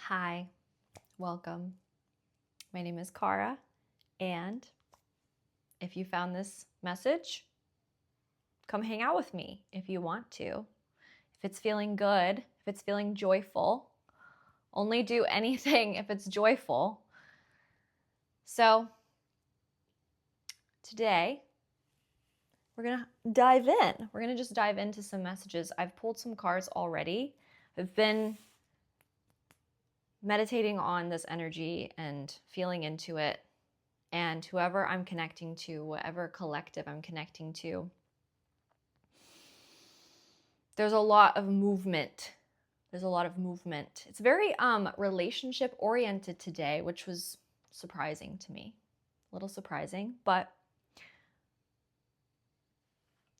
Hi, welcome. My name is Cara, and if you found this message, come hang out with me if you want to. If it's feeling good, if it's feeling joyful, only do anything if it's joyful. So today, we're going to dive in. We're going to just dive into some messages. I've pulled some cards already. I've been meditating on this energy and feeling into it. And whoever I'm connecting to, whatever collective I'm connecting to, there's a lot of movement. It's very relationship oriented today, which was surprising to me. A little surprising, but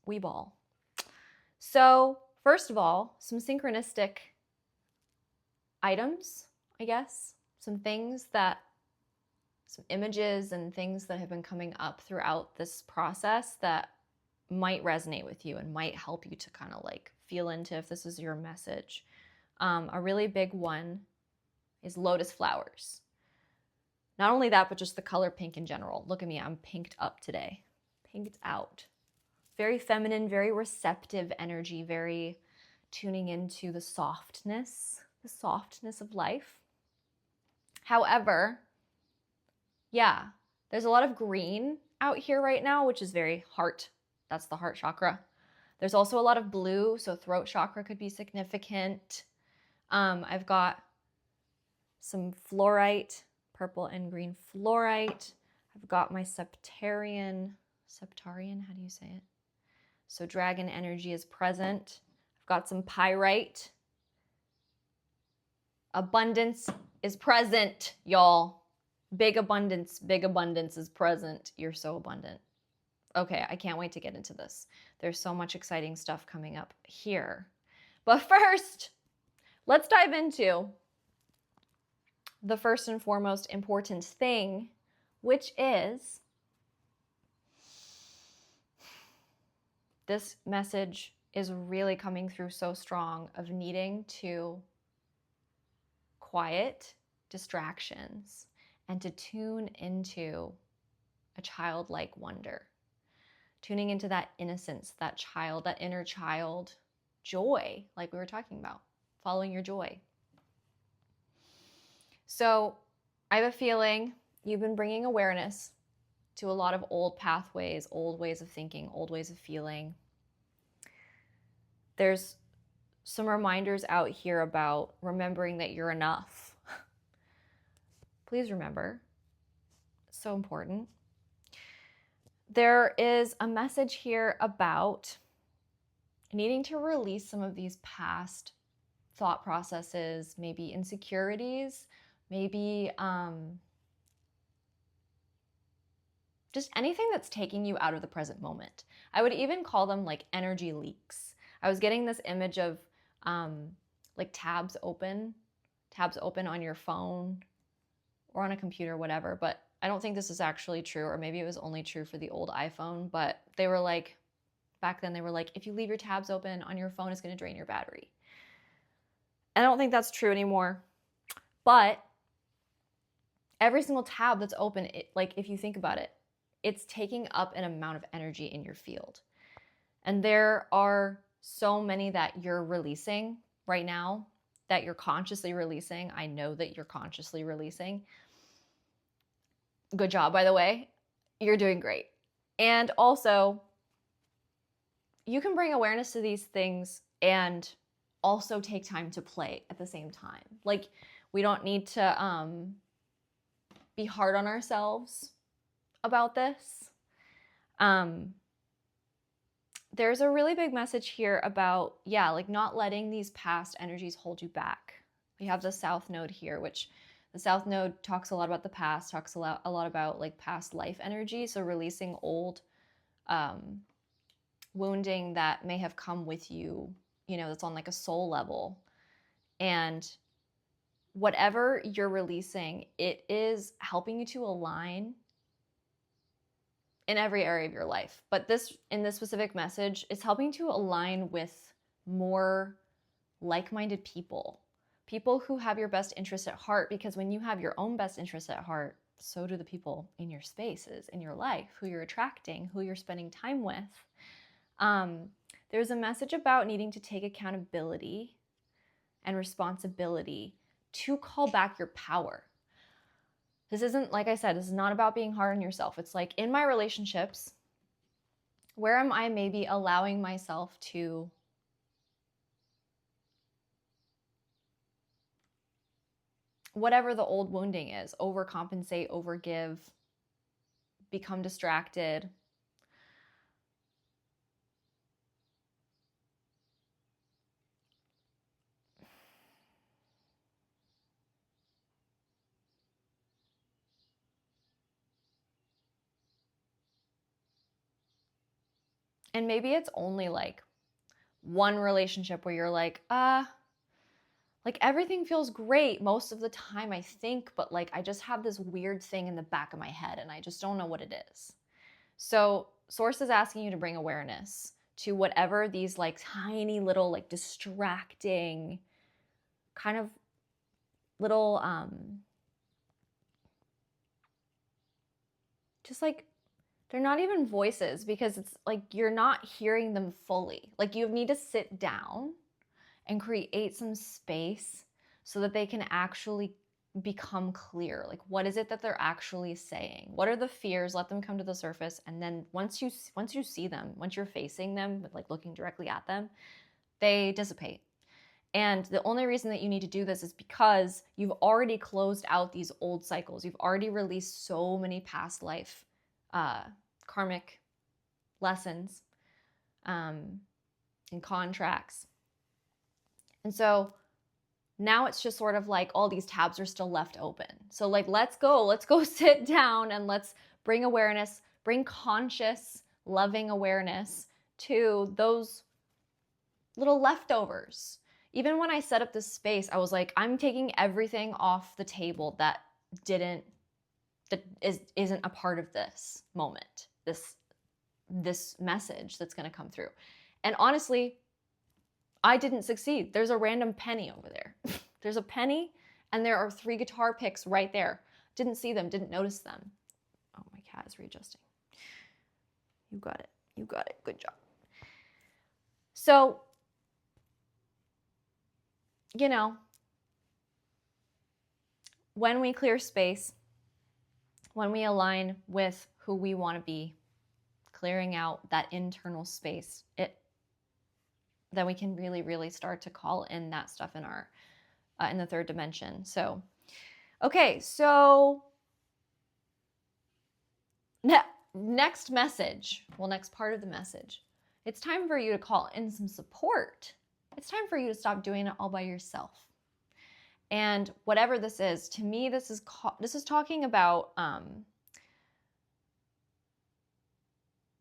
we ball. So first of all, some synchronistic items, I guess. Some images and things that have been coming up throughout this process that might resonate with you and might help you to kind of like feel into if this is your message. A really big one is lotus flowers. Not only that, but just the color pink in general. Look at me, I'm pinked up today. Pinked out. Very feminine, very receptive energy, very tuning into the softness of life. However, yeah, there's a lot of green out here right now, which is very heart. That's the heart chakra. There's also a lot of blue, so throat chakra could be significant. I've got some fluorite, purple and green fluorite. I've got my septarian, how do you say it? So dragon energy is present. I've got some pyrite. Abundance is present, y'all. Big abundance is present. You're so abundant. Okay, I can't wait to get into this. There's so much exciting stuff coming up here. But first, let's dive into the first and foremost important thing, which is this message is really coming through so strong of needing to quiet distractions and to tune into a childlike wonder. Tuning into that innocence, that inner child joy, like we were talking about, following your joy. So I have a feeling you've been bringing awareness to a lot of old pathways, old ways of thinking, old ways of feeling. There's some reminders out here about remembering that you're enough. Please remember. It's so important. There is a message here about needing to release some of these past thought processes, maybe insecurities, maybe just anything that's taking you out of the present moment. I would even call them like energy leaks. I was getting this image of like tabs open on your phone or on a computer, whatever, but I don't think this is actually true, or maybe it was only true for the old iPhone, but they were like, back then they were like, if you leave your tabs open on your phone, it's going to drain your battery. And I don't think that's true anymore, but every single tab that's open, like if you think about it, it's taking up an amount of energy in your field. And there are so many that you're releasing right now, that you're consciously releasing. I know that you're consciously releasing. Good job, by the way. You're doing great. And also, you can bring awareness to these things and also take time to play at the same time. Like, we don't need to be hard on ourselves about this. There's a really big message here about, like not letting these past energies hold you back. We have the South Node here, which the South Node talks a lot about the past, talks a lot about like past life energy. So releasing old wounding that may have come with you, that's on like a soul level. And whatever you're releasing, it is helping you to align in every area of your life. But in this specific message, it's helping to align with more like-minded people people who have your best interest at heart, because when you have your own best interest at heart, so do the people in your spaces, in your life, who you're attracting, who you're spending time with. There's a message about needing to take accountability and responsibility to call back your power. This isn't, like I said, this is not about being hard on yourself. It's like in my relationships, where am I maybe allowing myself to whatever the old wounding is, overcompensate, overgive, become distracted. And maybe it's only like one relationship where you're like everything feels great most of the time, I think, but like I just have this weird thing in the back of my head and I just don't know what it is. So Source is asking you to bring awareness to whatever these like tiny little like distracting kind of little just like, they're not even voices, because it's like you're not hearing them fully. Like you need to sit down and create some space so that they can actually become clear. Like, what is it that they're actually saying? What are the fears? Let them come to the surface. And then once you see them, once you're facing them, like looking directly at them, they dissipate. And the only reason that you need to do this is because you've already closed out these old cycles. You've already released so many past life karmic lessons and contracts. And so now it's just sort of like all these tabs are still left open. So like, let's go sit down and let's bring awareness, bring conscious, loving awareness to those little leftovers. Even when I set up this space, I was like, I'm taking everything off the table that isn't a part of this moment, this message that's going to come through. And honestly, I didn't succeed. There's a random penny over there. There's a penny and there are 3 guitar picks right there. Didn't see them, didn't notice them. Oh, my cat is readjusting. You got it. You got it. Good job. So, you know, when we clear space, when we align with who we want to be, clearing out that internal space, then we can really, really start to call in that stuff in our in the 3rd dimension. So, okay, so next message, next part of the message, it's time for you to call in some support. It's time for you to stop doing it all by yourself. And whatever this is, to me, this is talking about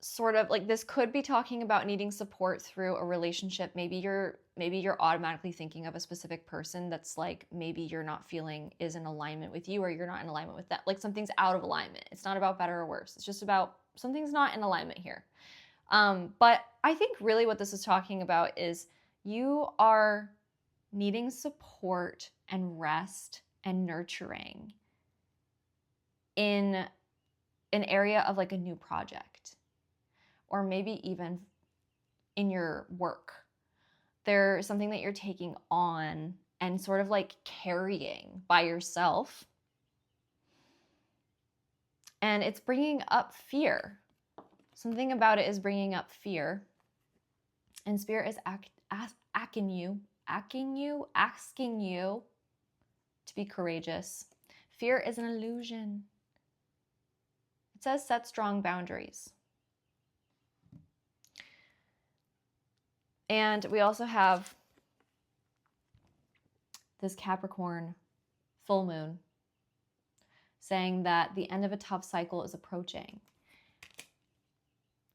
sort of like, this could be talking about needing support through a relationship. Maybe you're automatically thinking of a specific person that's like, maybe you're not feeling is in alignment with you, or you're not in alignment with that. Like something's out of alignment. It's not about better or worse. It's just about something's not in alignment here. But I think really what this is talking about is you are needing support and rest and nurturing in an area of like a new project, or maybe even in your work. There's something that you're taking on and sort of like carrying by yourself. And it's bringing up fear. Something about it is bringing up fear. And Spirit is asking you to be courageous. Fear is an illusion. It says set strong boundaries. And we also have this Capricorn full moon saying that the end of a tough cycle is approaching.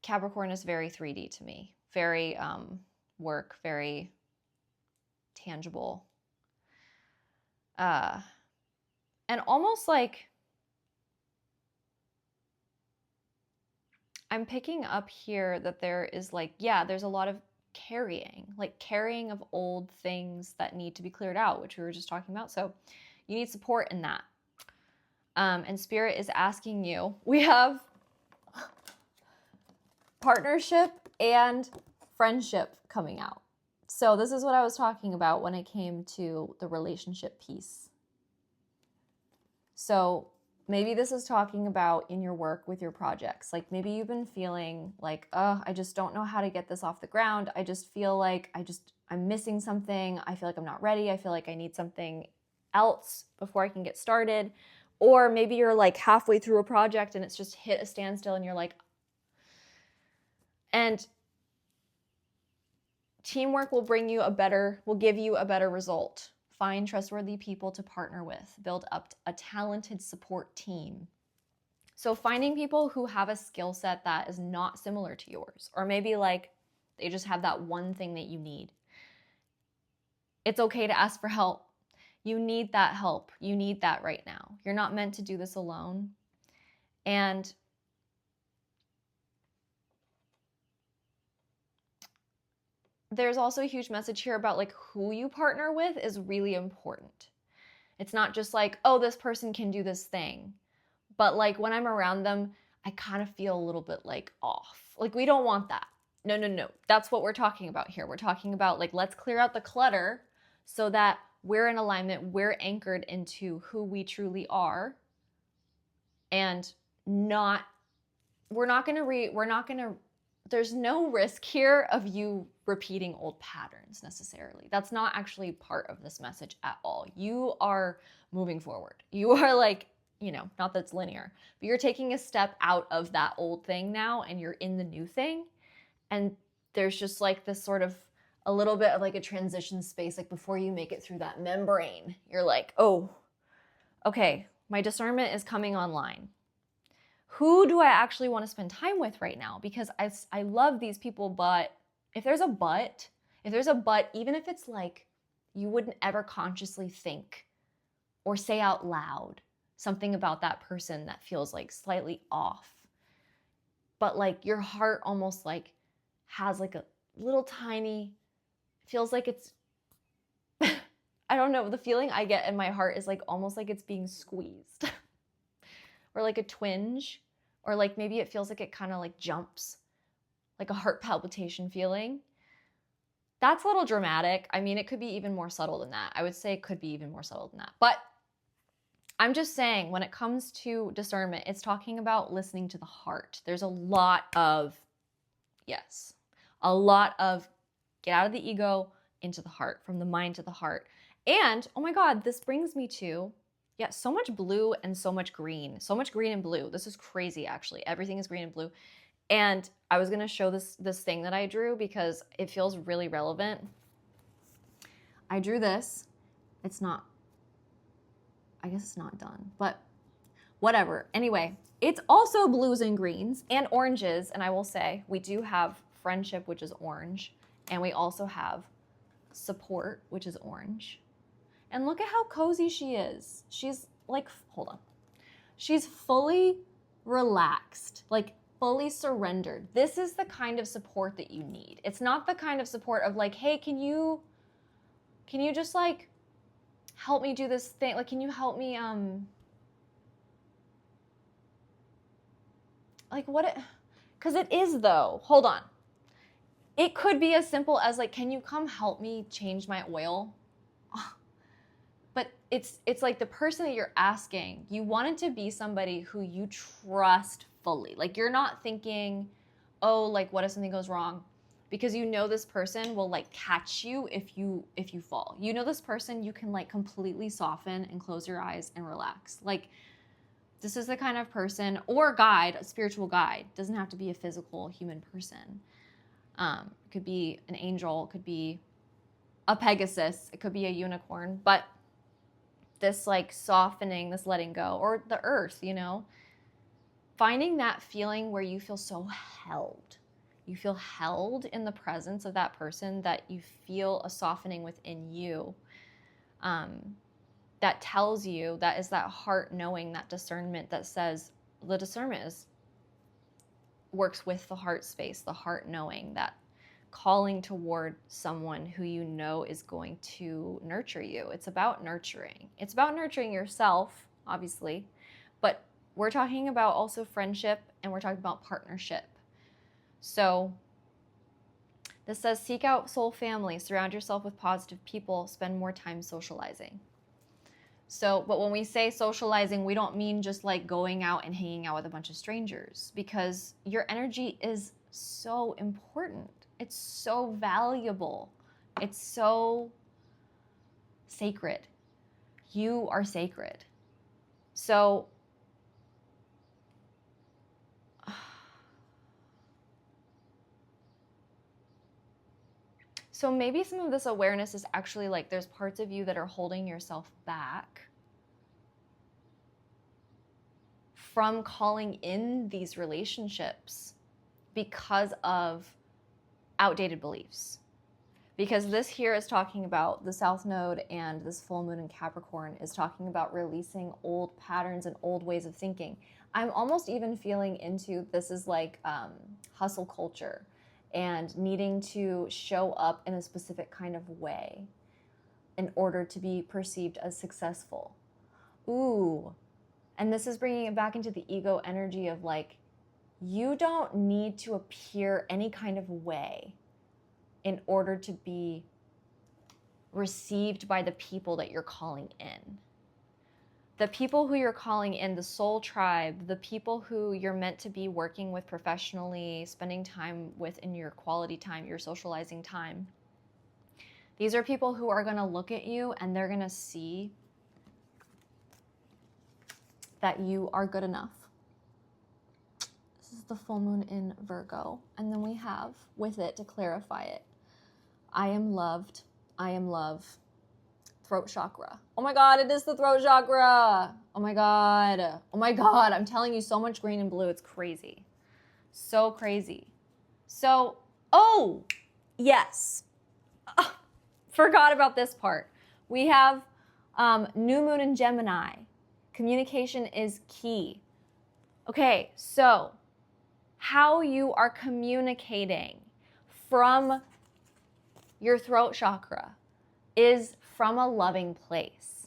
Capricorn is very 3D to me, very work, very tangible. And almost like I'm picking up here that there is like, yeah, there's a lot of carrying of old things that need to be cleared out, which we were just talking about. So you need support in that. And Spirit is asking you, we have partnership and friendship coming out. So this is what I was talking about when it came to the relationship piece. So maybe this is talking about in your work with your projects. Like maybe you've been feeling like, oh, I just don't know how to get this off the ground. I just feel like I'm missing something. I feel like I'm not ready. I feel like I need something else before I can get started. Or maybe you're like halfway through a project and it's just hit a standstill and you're like, and teamwork will give you a better result. Find trustworthy people to partner with. Build up a talented support team. So finding people who have a skill set that is not similar to yours, or maybe like they just have that one thing that you need. It's okay to ask for help. You need that help. You need that right now. You're not meant to do this alone. And there's also a huge message here about like who you partner with is really important. It's not just like, oh, this person can do this thing. But like when I'm around them, I kind of feel a little bit like off. Like we don't want that. No. That's what we're talking about here. We're talking about like, let's clear out the clutter so that we're in alignment. We're anchored into who we truly are. And there's no risk here of you repeating old patterns necessarily. That's not actually part of this message at all. You are moving forward. You are like, not that it's linear, but you're taking a step out of that old thing now and you're in the new thing. And there's just like this sort of a little bit of like a transition space, like before you make it through that membrane, you're like, oh, okay, my discernment is coming online. Who do I actually want to spend time with right now? Because I love these people, but if there's a but, even if it's like you wouldn't ever consciously think or say out loud something about that person that feels like slightly off, but like your heart almost like has like a little tiny, feels like it's, I don't know, the feeling I get in my heart is like almost like it's being squeezed or like a twinge, or like maybe it feels like it kind of like jumps, like a heart palpitation feeling. That's a little dramatic. I mean, it could be even more subtle than that. I would say it could be even more subtle than that. But I'm just saying, when it comes to discernment, it's talking about listening to the heart. There's a lot of get out of the ego into the heart, from the mind to the heart. And, oh my God, this brings me to, so much blue and so much green and blue. This is crazy, actually. Everything is green and blue. And I was going to show this thing that I drew because it feels really relevant. I drew this. I guess it's not done, but whatever. Anyway, it's also blues and greens and oranges. And I will say we do have friendship, which is orange. And we also have support, which is orange. And look at how cozy she is. She's like, hold on. She's fully relaxed, like fully surrendered. This is the kind of support that you need. It's not the kind of support of like, hey, can you just like help me do this thing? Like, can you help me, like what because it is though. Hold on. It could be as simple as like, can you come help me change my oil? But it's like the person that you're asking, you want it to be somebody who you trust fully. Like you're not thinking, oh, like what if something goes wrong? Because you know this person will like catch you if you fall. You know this person you can like completely soften and close your eyes and relax. Like this is the kind of person, or guide, a spiritual guide. Doesn't have to be a physical human person. It could be an angel, it could be a Pegasus, it could be a unicorn, but this like softening, this letting go, or the earth, finding that feeling where you feel so held. You feel held in the presence of that person, that you feel a softening within you. That tells you, that is that heart knowing, that discernment that says, works with the heart space, the heart knowing, that calling toward someone who you know is going to nurture you. It's about nurturing. It's about nurturing yourself, obviously, but we're talking about also friendship, and we're talking about partnership. So this says, seek out soul family, surround yourself with positive people, spend more time socializing. So, but when we say socializing, we don't mean just like going out and hanging out with a bunch of strangers, because your energy is so important. It's so valuable. It's so sacred. You are sacred. So maybe some of this awareness is actually like there's parts of you that are holding yourself back from calling in these relationships because of outdated beliefs. Because this here is talking about the South Node, and this full moon in Capricorn is talking about releasing old patterns and old ways of thinking. I'm almost even feeling into this is like hustle culture and needing to show up in a specific kind of way in order to be perceived as successful. Ooh, and this is bringing it back into the ego energy of like, you don't need to appear any kind of way in order to be received by the people that you're calling in. The people who you're calling in, the soul tribe, the people who you're meant to be working with professionally, spending time with in your quality time, your socializing time. These are people who are gonna look at you and they're gonna see that you are good enough. This is the full moon in Virgo. And then we have with it, to clarify it, I am loved, I am love, throat chakra. Oh my God, it is the throat chakra. Oh my God. Oh my God. I'm telling you, so much green and blue. It's crazy. So crazy. So, oh, yes. Forgot about this part. We have new moon in Gemini. Communication is key. Okay, so how you are communicating from your throat chakra is from a loving place.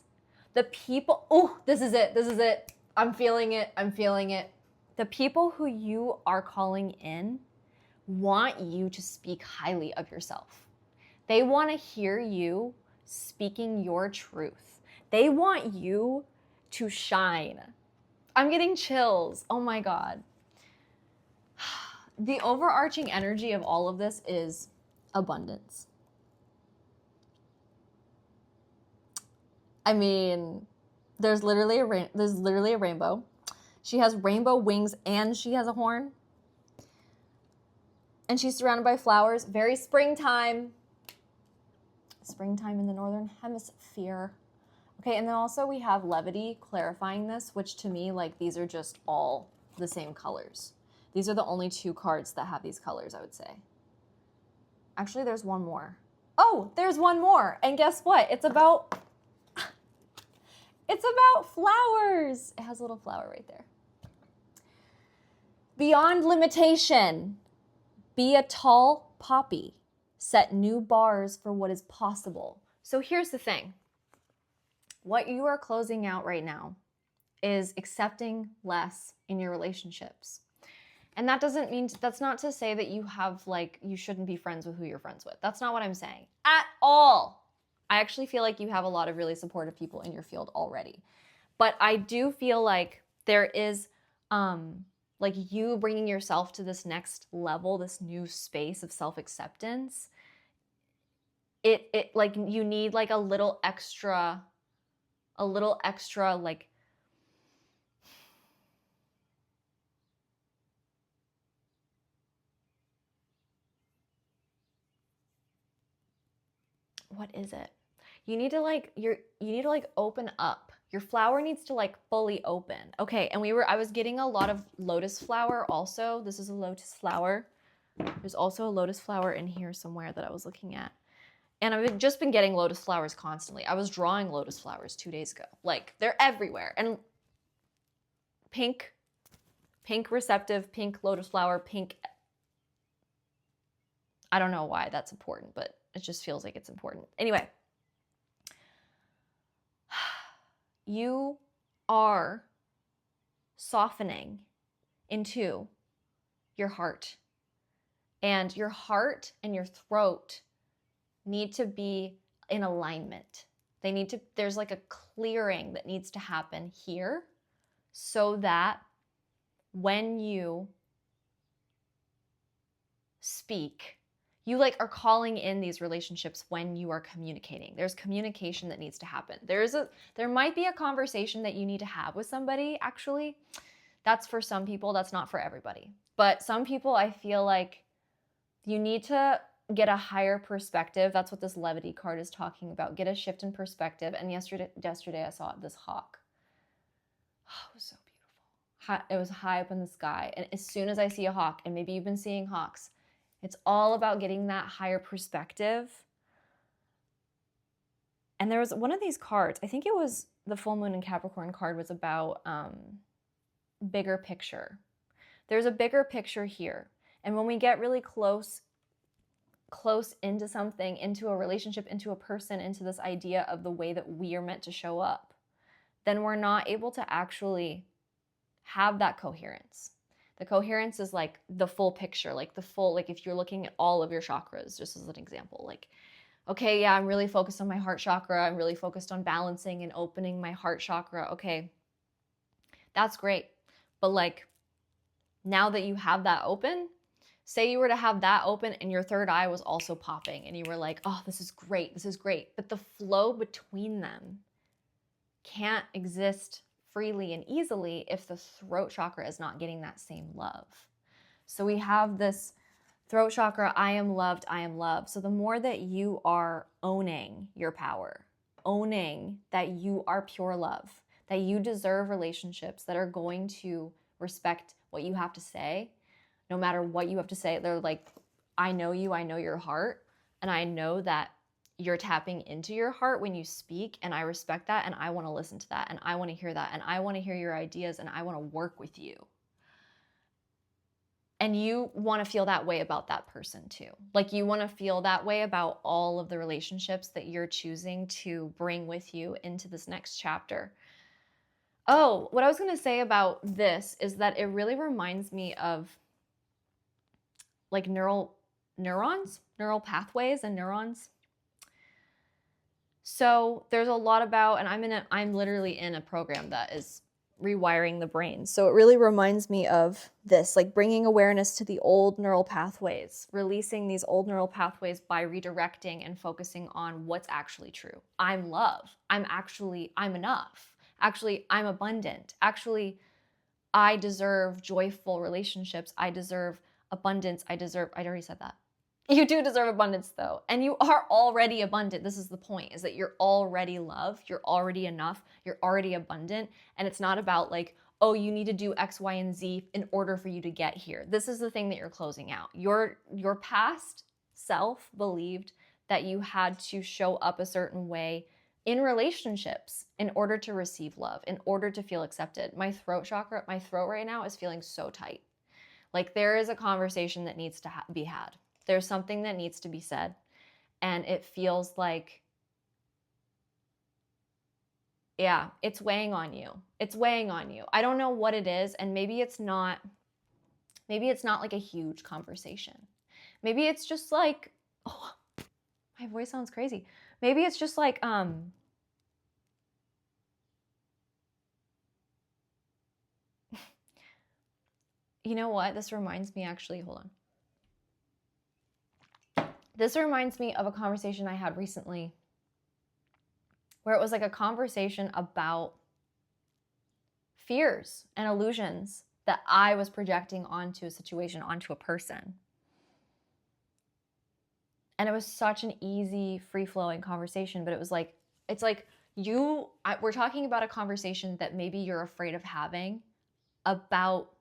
The people, oh, this is it. I'm feeling it. The people who you are calling in want you to speak highly of yourself. They want to hear you speaking your truth. They want you to shine. I'm getting chills. Oh my God. The overarching energy of all of this is abundance. I mean, there's literally a rainbow. She has rainbow wings and she has a horn. And she's surrounded by flowers. Very springtime. Springtime in the northern hemisphere. Okay, and then also we have levity clarifying this, which to me, like, these are just all the same colors. These are the only two cards that have these colors, I would say. Actually, there's one more. Oh, there's one more. And guess what? It's about flowers. It has a little flower right there. Beyond limitation. Be a tall poppy. Set new bars for what is possible. So here's the thing. What you are closing out right now is accepting less in your relationships. And that doesn't mean, that's not to say that you have like, you shouldn't be friends with who you're friends with. That's not what I'm saying at all. I actually feel like you have a lot of really supportive people in your field already. But I do feel like there is like you bringing yourself to this next level, this new space of self-acceptance. It like you need like a little extra like what is it? You need to like open up. Your flower needs to like fully open. Okay, and I was getting a lot of lotus flower also. This is a lotus flower. There's also a lotus flower in here somewhere that I was looking at. And I've just been getting lotus flowers constantly. I was drawing lotus flowers 2 days ago. Like, they're everywhere. And pink receptive, pink lotus flower, pink. I don't know why that's important, but it just feels like it's important. Anyway, you are softening into your heart. And your heart and your throat need to be in alignment. There's like a clearing that needs to happen here so that when you speak, you like are calling in these relationships when you are communicating. There's communication that needs to happen. There might be a conversation that you need to have with somebody, actually. That's for some people, that's not for everybody. But some people, I feel like you need to get a higher perspective. That's what this levity card is talking about. Get a shift in perspective. And yesterday I saw this hawk. Oh, it was so beautiful. It was high up in the sky. And as soon as I see a hawk, and maybe you've been seeing hawks, it's all about getting that higher perspective. And there was one of these cards, I think it was the full moon in Capricorn card, was about bigger picture. There's a bigger picture here. And when we get really close into something, into a relationship, into a person, into this idea of the way that we are meant to show up, then we're not able to actually have that coherence. The coherence is like the full picture, like if you're looking at all of your chakras, just as an example, like, okay, yeah, I'm really focused on my heart chakra. I'm really focused on balancing and opening my heart chakra. Okay, that's great. But like, now that you have that open, say you were to have that open and your third eye was also popping and you were like, oh, this is great. But the flow between them can't exist freely and easily if the throat chakra is not getting that same love. So we have this throat chakra, I am loved, I am loved. So the more that you are owning your power, owning that you are pure love, that you deserve relationships that are going to respect what you have to say, no matter what you have to say. They're like, I know you, I know your heart, and I know that you're tapping into your heart when you speak, and I respect that, and I want to listen to that, and I want to hear that, and I want to hear your ideas, and I want to work with you. And you want to feel that way about that person too. Like you want to feel that way about all of the relationships that you're choosing to bring with you into this next chapter. Oh, what I was going to say about this is that it really reminds me of like neural pathways and neurons. So there's a lot about, and I'm literally in a program that is rewiring the brain. So it really reminds me of this, like bringing awareness to the old neural pathways, releasing these old neural pathways by redirecting and focusing on what's actually true. I'm love. I'm enough. Actually, I'm abundant. Actually, I deserve joyful relationships. I deserve abundance. I already said that. You do deserve abundance though. And you are already abundant. This is the point, is that you're already love. You're already enough. You're already abundant. And it's not about like, oh, you need to do X, Y, and Z in order for you to get here. This is the thing that you're closing out. Your past self believed that you had to show up a certain way in relationships in order to receive love, in order to feel accepted. My throat right now is feeling so tight. Like there is a conversation that needs to be had. There's something that needs to be said. And it feels like, yeah, it's weighing on you. It's weighing on you. I don't know what it is. And maybe it's not like a huge conversation. Maybe it's just like, oh, my voice sounds crazy. Maybe it's just like, you know what? This reminds me actually, hold on. This reminds me of a conversation I had recently where it was like a conversation about fears and illusions that I was projecting onto a situation, onto a person. And it was such an easy, free-flowing conversation, but it's like we're talking about a conversation that maybe you're afraid of having about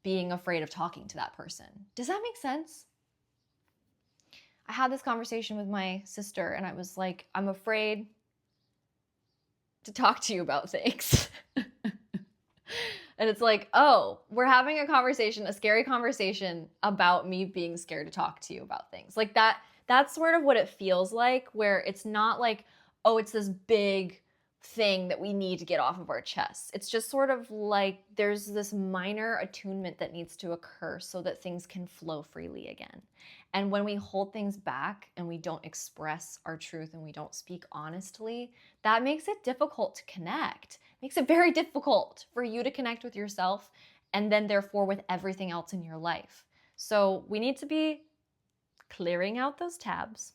being afraid of talking to that person. Does that make sense? I had this conversation with my sister and I was like, I'm afraid to talk to you about things. And it's like, oh, we're having a conversation, a scary conversation about me being scared to talk to you about things. Like that's sort of what it feels like, where it's not like, oh, it's this big thing that we need to get off of our chests. It's just sort of like there's this minor attunement that needs to occur so that things can flow freely again. And when we hold things back and we don't express our truth and we don't speak honestly, that makes it difficult to connect. It makes it very difficult for you to connect with yourself and then therefore with everything else in your life. So we need to be clearing out those tabs,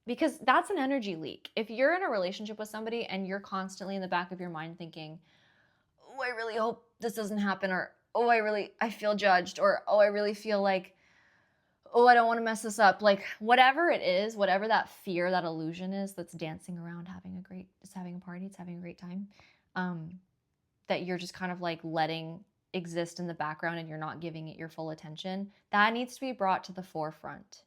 because that's an energy leak. If you're in a relationship with somebody and you're constantly in the back of your mind thinking, oh, I really hope this doesn't happen, or oh, I feel judged, or oh, I really feel like, oh, I don't want to mess this up. Like whatever it is, whatever that fear, that illusion is that's dancing around it's having a party, it's having a great time, that you're just kind of like letting exist in the background and you're not giving it your full attention, that needs to be brought to the forefront.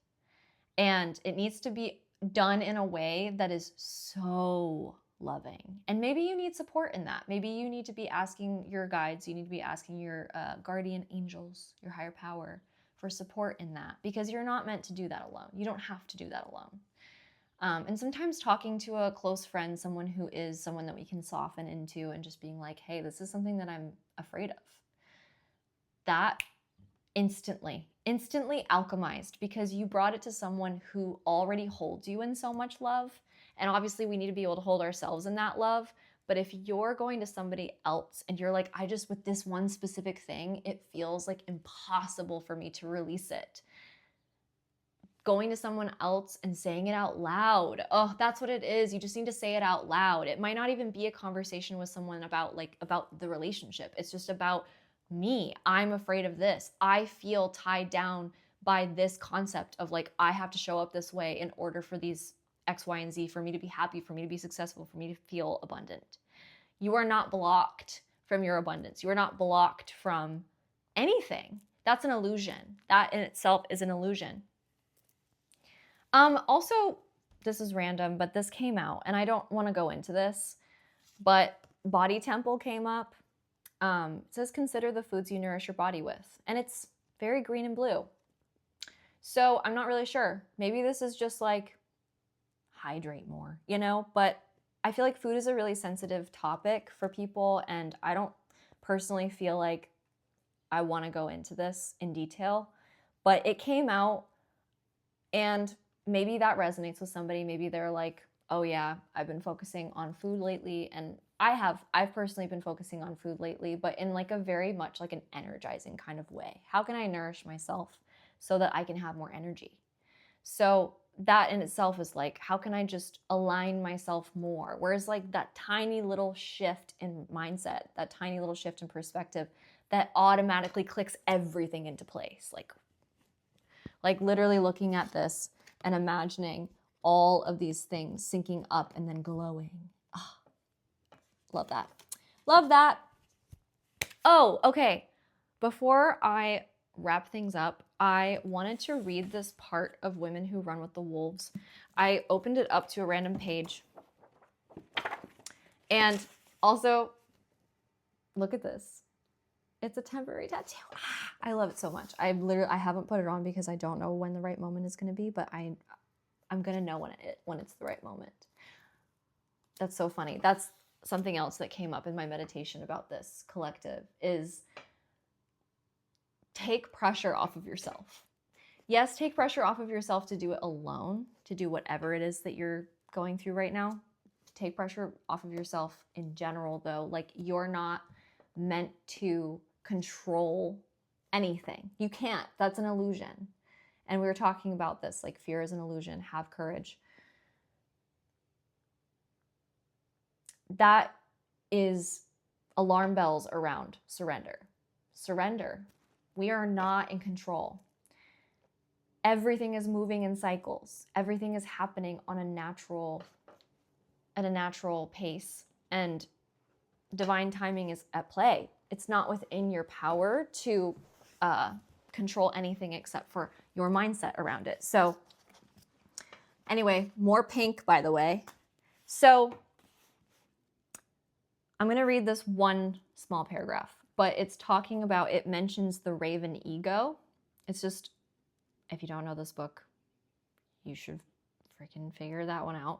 And it needs to be done in a way that is so loving. And maybe you need support in that. Maybe you need to be asking your guides, you need to be asking your guardian angels, your higher power, for support in that, because you're not meant to do that alone. You don't have to do that alone. And sometimes talking to a close friend, someone that we can soften into, and just being like, hey, this is something that I'm afraid of. That instantly alchemized, because you brought it to someone who already holds you in so much love. And obviously we need to be able to hold ourselves in that love. But if you're going to somebody else and you're like, with this one specific thing, it feels like impossible for me to release it. Going to someone else and saying it out loud. Oh, that's what it is. You just need to say it out loud. It might not even be a conversation with someone about the relationship. It's just about me. I'm afraid of this. I feel tied down by this concept of like, I have to show up this way in order for these X, Y, and Z, for me to be happy, for me to be successful, for me to feel abundant. You are not blocked from your abundance. You are not blocked from anything. That's an illusion. That in itself is an illusion. Also, this is random, but this came out, and I don't want to go into this, but body temple came up. It says, consider the foods you nourish your body with. And it's very green and blue. So I'm not really sure. Maybe this is just like, hydrate more, but I feel like food is a really sensitive topic for people. And I don't personally feel like I want to go into this in detail, but it came out, and maybe that resonates with somebody. Maybe they're like, oh yeah, I've been focusing on food lately. And I've personally been focusing on food lately, but in like a very much like an energizing kind of way. How can I nourish myself so that I can have more energy? So that in itself is like, how can I just align myself more? Whereas like that tiny little shift in mindset, that tiny little shift in perspective, that automatically clicks everything into place. Like literally looking at this and imagining all of these things syncing up and then glowing. Oh, love that. Love that. Oh, okay. Before I wrap things up, I wanted to read this part of Women Who Run with the Wolves. I opened it up to a random page. And also, look at this. It's a temporary tattoo. I love it so much. I haven't put it on because I don't know when the right moment is going to be, but I'm going to know when it's the right moment. That's so funny. That's something else that came up in my meditation about this collective is take pressure off of yourself. Yes, take pressure off of yourself to do it alone, to do whatever it is that you're going through right now. Take pressure off of yourself in general, though. Like, you're not meant to control anything. You can't. That's an illusion. And we were talking about this, like, fear is an illusion. Have courage. That is alarm bells around surrender. Surrender. We are not in control. Everything is moving in cycles. Everything is happening on at a natural pace, and divine timing is at play. It's not within your power to control anything except for your mindset around it. So anyway, more pink, by the way. So I'm going to read this one small paragraph. but it's talking about, it mentions the raven ego. It's just, if you don't know this book, you should freaking figure that one out.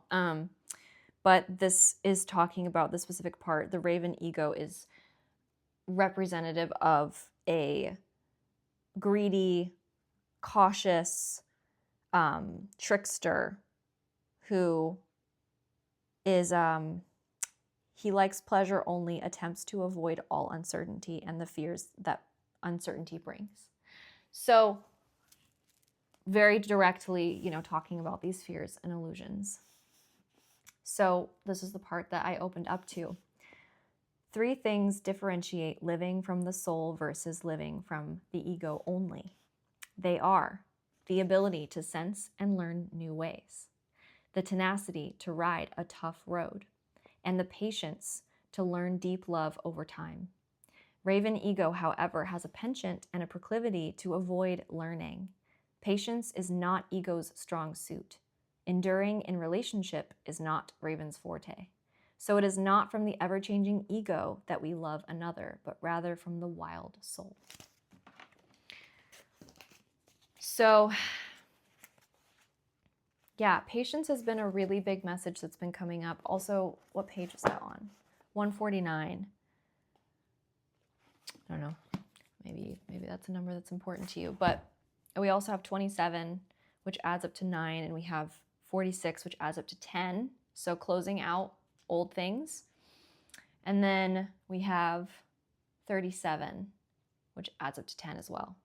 But this is talking about the specific part. The raven ego is representative of a greedy, cautious trickster who is, he likes pleasure only, attempts to avoid all uncertainty and the fears that uncertainty brings. So very directly, talking about these fears and illusions. So this is the part that I opened up to. 3 things differentiate living from the soul versus living from the ego only. They are the ability to sense and learn new ways, the tenacity to ride a tough road, and the patience to learn deep love over time. Raven ego, however, has a penchant and a proclivity to avoid learning. Patience is not ego's strong suit. Enduring in relationship is not Raven's forte. So it is not from the ever-changing ego that we love another, but rather from the wild soul. So, yeah, patience has been a really big message that's been coming up. Also, what page is that on? 149. I don't know. Maybe that's a number that's important to you. But we also have 27, which adds up to 9, and we have 46, which adds up to 10. So closing out old things. And then we have 37, which adds up to 10 as well.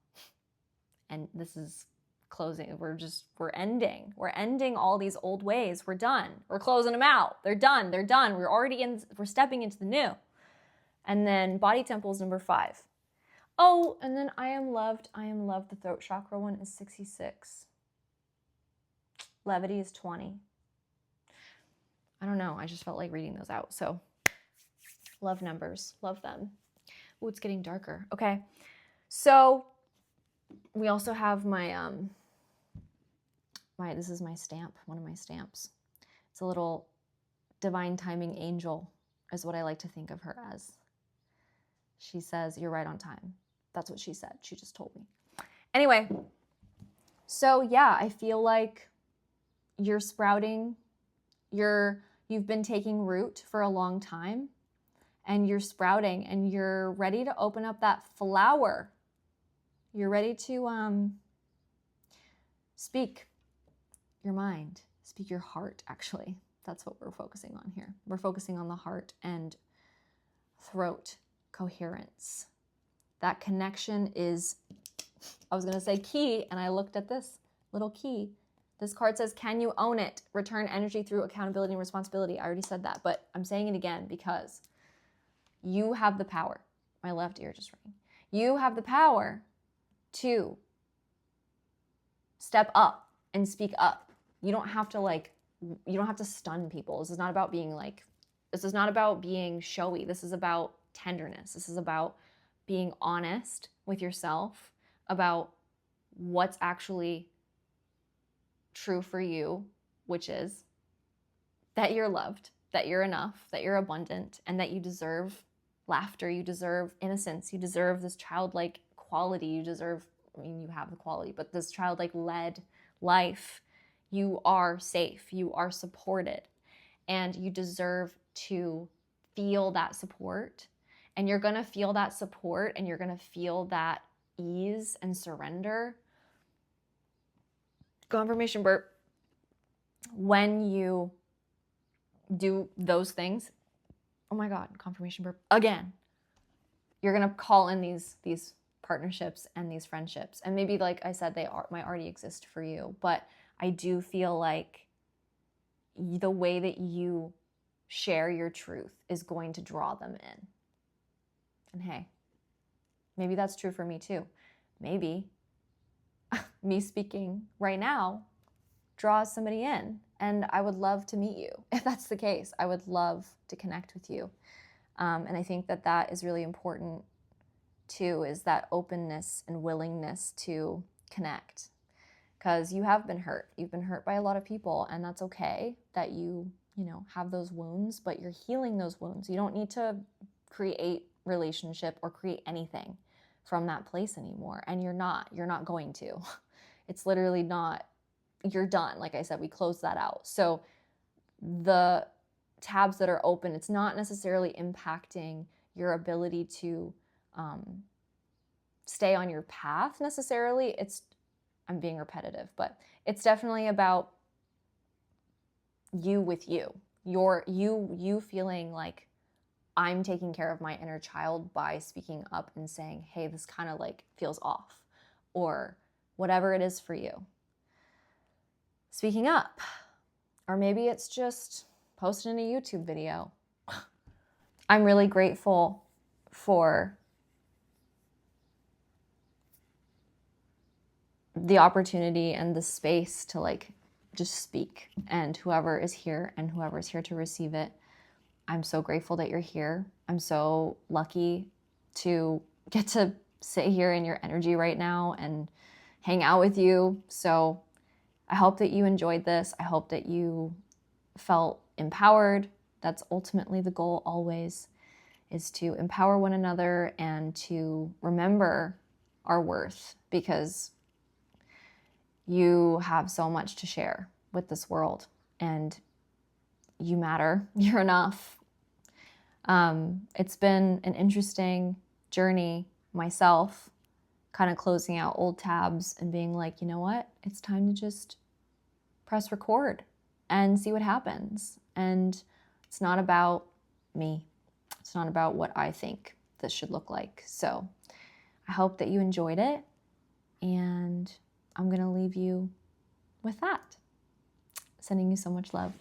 And this is closing. We're ending all these old ways. We're done. We're closing them out. They're done. We're stepping into the new. And then body temple is number 5. Oh, and then I am loved. The throat chakra one is 66. Levity is 20. I don't know. I just felt like reading those out. So love numbers. Love them. Oh, it's getting darker. Okay. So we also have my, this is my stamp, one of my stamps. It's a little divine timing angel is what I like to think of her as. She says, "You're right on time." That's what she said. She just told me. Anyway, so yeah, I feel like you're sprouting. You've been taking root for a long time, and you're sprouting, and you're ready to open up that flower. You're ready to speak your mind, speak your heart, actually. That's what we're focusing on here. We're focusing on the heart and throat coherence. That connection is, I was going to say key, and I looked at this little key. This card says, can you own it? Return energy through accountability and responsibility. I already said that, but I'm saying it again because you have the power. My left ear just rang. You have the power to step up and speak up. You don't have to stun people. This is not about being showy. This is about tenderness. This is about being honest with yourself about what's actually true for you, which is that you're loved, that you're enough, that you're abundant, and that you deserve laughter, you deserve innocence, you deserve this childlike quality, you have the quality, but this childlike led life. You are safe, you are supported, and you deserve to feel that support. And you're gonna feel that support, and you're gonna feel that ease and surrender. Confirmation burp. When you do those things, oh my God, confirmation burp again. You're gonna call in these partnerships and these friendships, and maybe, like I said, might already exist for you. But I do feel like the way that you share your truth is going to draw them in. And hey, maybe that's true for me too. Maybe me speaking right now draws somebody in, and I would love to meet you. If that's the case, I would love to connect with you. And I think that is really important too, is that openness and willingness to connect. Because you have been hurt. You've been hurt by a lot of people, and that's okay that you have those wounds, but you're healing those wounds. You don't need to create relationship or create anything from that place anymore. And you're not going to. It's literally not, you're done. Like I said, we closed that out. So the tabs that are open, it's not necessarily impacting your ability to stay on your path necessarily. I'm being repetitive, but it's definitely about you with you. You feeling like I'm taking care of my inner child by speaking up and saying, hey, this kind of like feels off, or whatever it is for you. Speaking up. Or maybe it's just posting a YouTube video. I'm really grateful for the opportunity and the space to like just speak, and whoever is here and whoever is here to receive it. I'm so grateful that you're here. I'm so lucky to get to sit here in your energy right now and hang out with you. So I hope that you enjoyed this. I hope that you felt empowered. That's ultimately the goal always, is to empower one another and to remember our worth, because you have so much to share with this world and you matter. You're enough. It's been an interesting journey myself, kind of closing out old tabs and being like, you know what? It's time to just press record and see what happens. And it's not about me. It's not about what I think this should look like. So I hope that you enjoyed it, and I'm going to leave you with that. Sending you so much love.